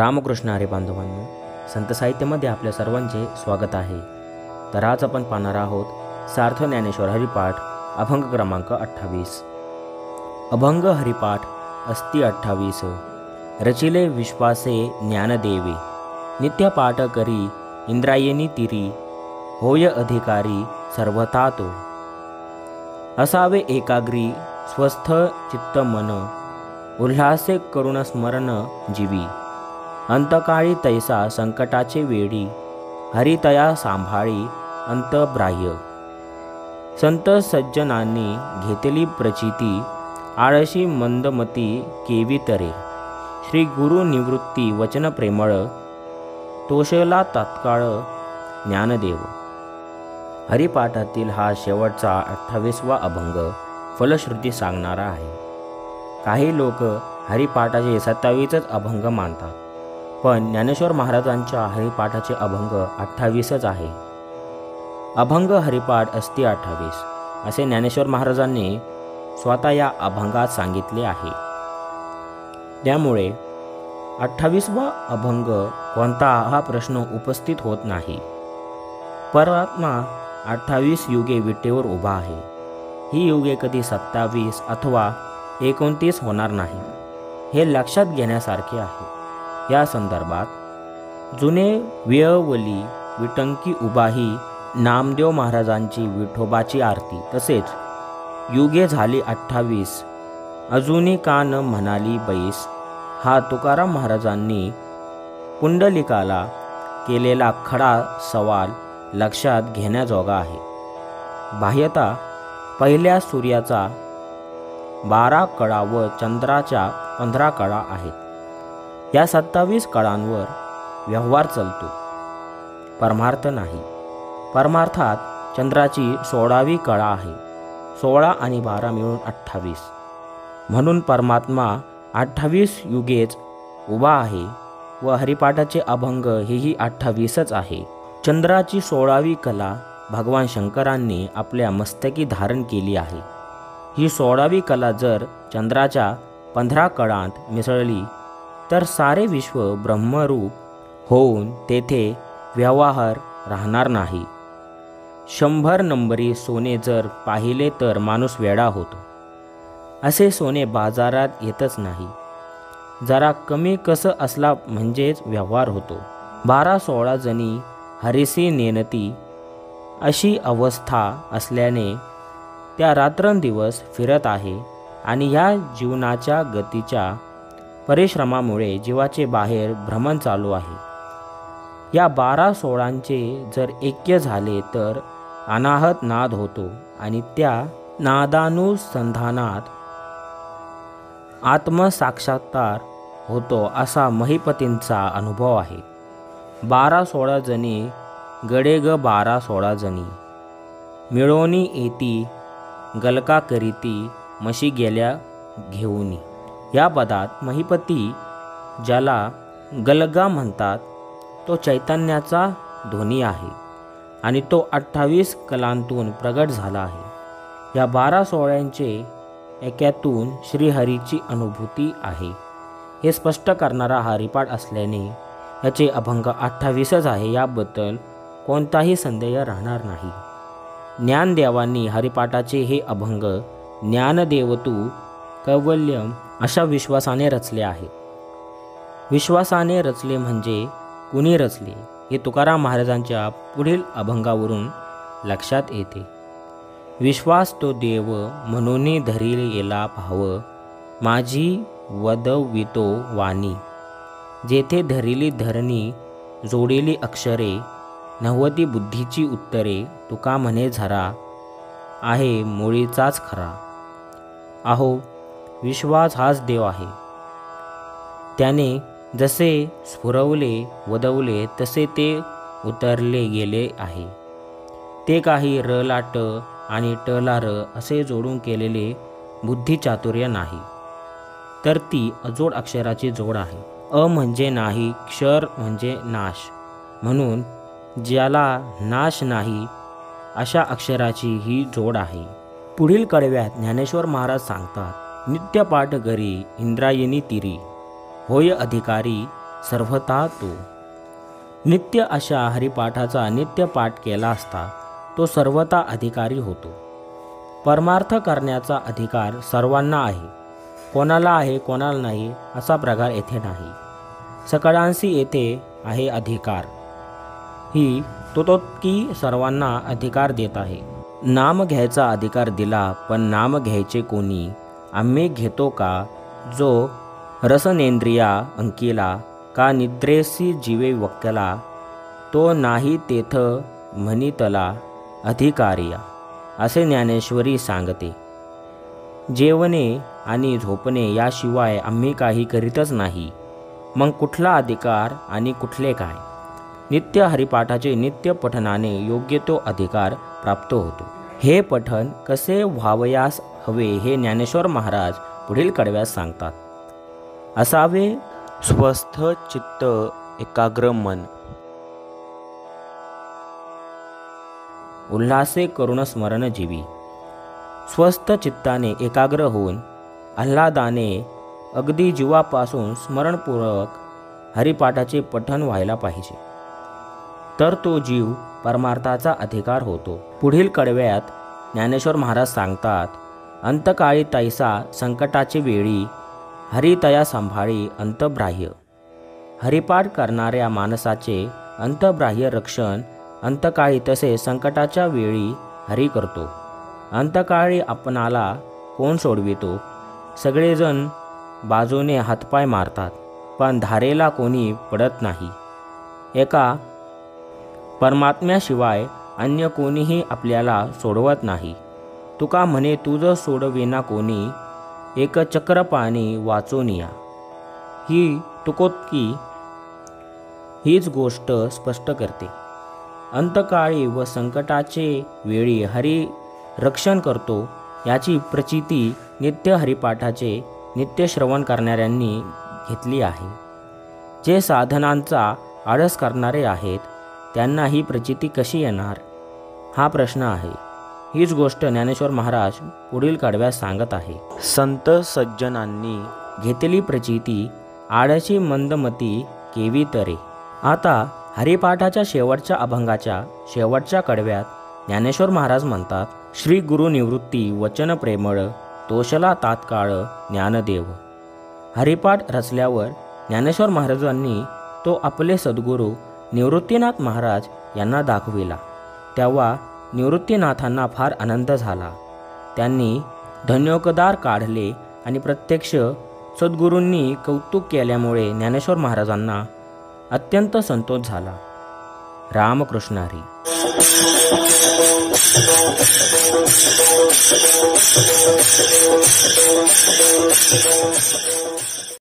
रामकृष्ण हरी बांधवांनो, संत साहित्यामध्ये आपल्या सर्वांचे स्वागत आहे। तर आज आपण पाहणार आहोत सार्थ ज्ञानेश्वर हरिपाठ अभंग क्रमांक 28। अभंग हरिपाठ अस्ति 28। रचिले विश्वासे ज्ञानदेवे, नित्य पाठ करी इंद्रायणी तिरी, होय अधिकारी सर्वथा तो। असावे एकाग्री स्वस्थ चित्त मन, उल्हासे करुण स्मरण जीवी। अंतकाळी तैसा संकटाचे वेळी, हरितया सांभाळी अंतब्राह्य। संत सज्जनांनी घेतली प्रचिती, आळशी मंदमती केवी तरे। श्री गुरु निवृत्ती वचन प्रेमळ, तोषला तात्काळ ज्ञानदेव। हरिपाठातील हा शेवटचा 28वा अभंग फलश्रुती सांगणारा आहे। काही लोक हरिपाठाचे 27च अभंग मानतात, पण ज्ञानेश्वर महाराजांच्या हरिपाठाचे अभंग 28च आहे। अभंग हरिपाठ अस्ति 28 असे ज्ञानेश्वर महाराजांनी स्वतः या अभंगात सांगितले आहे। त्यामुळे 28वा अभंग कोणता हा प्रश्न उपस्थित होत नाही। परमात्मा 28 युगे विटेवर उभा आहे। ही युगे कधी 27 अथवा 29 होणार नाही, हे लक्षात घेण्यासारखे आहे। या संदर्भात जुने वेळवली विटंकी उभाही नामदेव महाराजांची विठोबाची आरती, तसेच युगे झाली 28 अजूनी का न म्हणाली बैस, हा तुकाराम महाराजांनी पुंडलिकाला केलेला खडा सवाल लक्षात घेण्याजोगा आहे। बाह्यता पहिल्या सूर्याचा 12 कडा व चंद्राच्या 15 कडा आहेत। या 27 कडांवर व्यवहार चालतो, परमार्थ नाही। परमार्थात चंद्राची 16वी कळा आहे। 16 आणि 12 मिळून 28, म्हणून परमात्मा 28 युगेच उभा आहे व हरिपाठाचे अभंग हेही 28च आहे। चंद्राची 16वी कला भगवान शंकरांनी आपल्या मस्तकी धारण केली आहे। ही 16वी कला जर चंद्राच्या 15 कळांत मिसळली तर सारे विश्व ब्रह्मरूप होऊन तेथे व्यवहार राहणार नाही। 100 नंबरी सोने जर पाहिले तर माणूस वेडा होतो। असे सोने बाजारात येतच नाही। जरा कमी कसं असला म्हणजेच व्यवहार होतो। 12-16 जणी हरिसी नेनती अशी अवस्था असल्याने त्या रात्रंदिवस फिरत आहे आणि या जीवनाच्या गतीच्या परिश्रमामुळे जीवाचे बाहेर भ्रमण चालू आहे। या 12-16चे जर ऐक्य झाले तर अनाहत नाद होतो आणि त्या नादानुसंधानात आत्मसाक्षात्कार होतो, असा महिपतींचा अनुभव आहे। 12-16 जणी गडे ग 12-16 जणी, मिळवणी येती गलका करीती म्हशी गेल्या घेऊनी। या पदात महिपती ज्याला गलगा म्हणतात तो चैतन्याचा ध्वनी आहे आणि तो 28 कलांतून प्रगट झाला आहे। या 12-16चे ऐक्यातून श्रीहरीची अनुभूती आहे, हे स्पष्ट करणारा हरिपाठ असल्याने याचे अभंग 28च आहे, याबद्दल कोणताही संदेह राहणार नाही। ज्ञानदेवांनी हरिपाठाचे हे अभंग ज्ञानदेवतू कैवल्यम अशा विश्वासाने रचले आहे। विश्वासाने रचले म्हणजे कुणी रचले हे तुकाराम महाराजांच्या पुढील अभंगावरून लक्षात येते। विश्वास तो देव म्हणून धरिलेला भाव, माझी वदवितो वाणी। जेथे धरिली धरणी जोडेली अक्षरे, नव्वती बुद्धीची उत्तरे। तुका म्हणे झरा आहे मुळीचाच खरा। अहो विश्वास हाच देव आहे, त्याने जसे स्फुरवले वदवले तसे ते उतरले गेले आहे। ते काही र ला ट आणि ट ला र असे जोडून केलेले बुद्धिचातुर्य नाही, तर ती अजोड अक्षराची जोड आहे। अ म्हणजे नाही, क्षर म्हणजे नाश, म्हणून ज्याला नाश नाही अशा अक्षराची ही जोड आहे। पुढील कडव्यात ज्ञानेश्वर महाराज सांगतात, नित्य पाठ करी इंद्रायणी तिरी, होय अधिकारी सर्वथा तो. नित्य अशा हरिपाठाचा नित्य पाठ केला असता तो सर्वथा अधिकारी होतो. परमार्थ करण्याचा अधिकार सर्वांना आहे. कोणाला आहे कोणाला नाही असा प्रकार येथे नाही. सकळांशी येथे आहे अधिकार. ही तोतोतकी सर्वांना अधिकार देत आहे. नाम घ्यायचा अधिकार दिला, पण नाम घ्यायचे कोणी? आम्ही घेतो का? जो रसनेंद्रिया अंकिला, का निद्रेसी जीवे वक्कला, तो नाही तेथ म्हणितला अधिकारिया, असे ज्ञानेश्वरी सांगते. जेवणे आणि झोपणे याशिवाय आम्ही काही करीतच नाही. मग कुठला अधिकार आणि कुठले काय? नित्य हरिपाठाचे नित्य पठनाने योग्य तो अधिकार प्राप्त होतो. हे पठन कसे व्हावयास हवे हे ज्ञानेश्वर महाराज पुढील कडव्यास सांगतात. असावे स्वस्थ चित्त, एकाग्र मन, उल्हासे करुण स्मरण जीवी. स्वस्थ चित्ताने एकाग्र होऊन आल्हादाने अगदी जीवापासून स्मरणपूर्वक हरिपाठाचे पठन व्हायला पाहिजे. तर तो जीव परमार्थाचा अधिकार होतो. पुढील कडव्यात ज्ञानेश्वर महाराज सांगतात. अंतकाळी तैसा संकटाचे वेळी हरितया सांभाळी अंतर्बाह्य. हरिपाठ करणाऱ्या माणसाचे अंतर्बाह्य रक्षण अंतकाळी तसे संकटाच्या वेळी हरी करतो. अंतकाळी आपणाला कोण सोडवितो? सगळेजण बाजूने हातपाय मारतात, पण धारेला कोणी पडत नाही. एका परमात्म्याशिवाय अन्य कोणीही आपल्याला सोडवत नाही. तुका म्हणे तुझ सोडविना कोणी, एक चक्र पाणी वाचून या. ही तुकोतकी हीच गोष्ट स्पष्ट करते. अंतकाळी व संकटाचे वेळी हरी रक्षण करतो याची प्रचिती नित्य हरिपाठाचे नित्य श्रवण करणाऱ्यांनी घेतली आहे. जे साधनांचा आळस करणारे आहेत त्यांना ही प्रचिती कशी येणार हा प्रश्न आहे. हीच गोष्ट ज्ञानेश्वर महाराज पुढील कडव्यात सांगत आहे. संत सज्जनांनी घेतली प्रचिती आळशी मंदमती केवी तरे. आता हरिपाठाच्या शेवटच्या अभंगाच्या शेवटच्या कडव्यात ज्ञानेश्वर महाराज म्हणतात. श्री गुरु निवृत्ती वचन प्रेमळ, तोषला तात्काळ ज्ञानदेव. हरिपाठ रचल्यावर ज्ञानेश्वर महाराजांनी तो आपले सद्गुरू निवृत्तीनाथ महाराज यांना दाखविला. तेव्हा निवृत्तीनाथांना फार आनंद झाला. त्यांनी धन्योकदार काढले आणि प्रत्यक्ष सद्गुरूंनी कौतुक केल्यामुळे ज्ञानेश्वर महाराजांना अत्यंत संतोष झाला. रामकृष्ण हरी.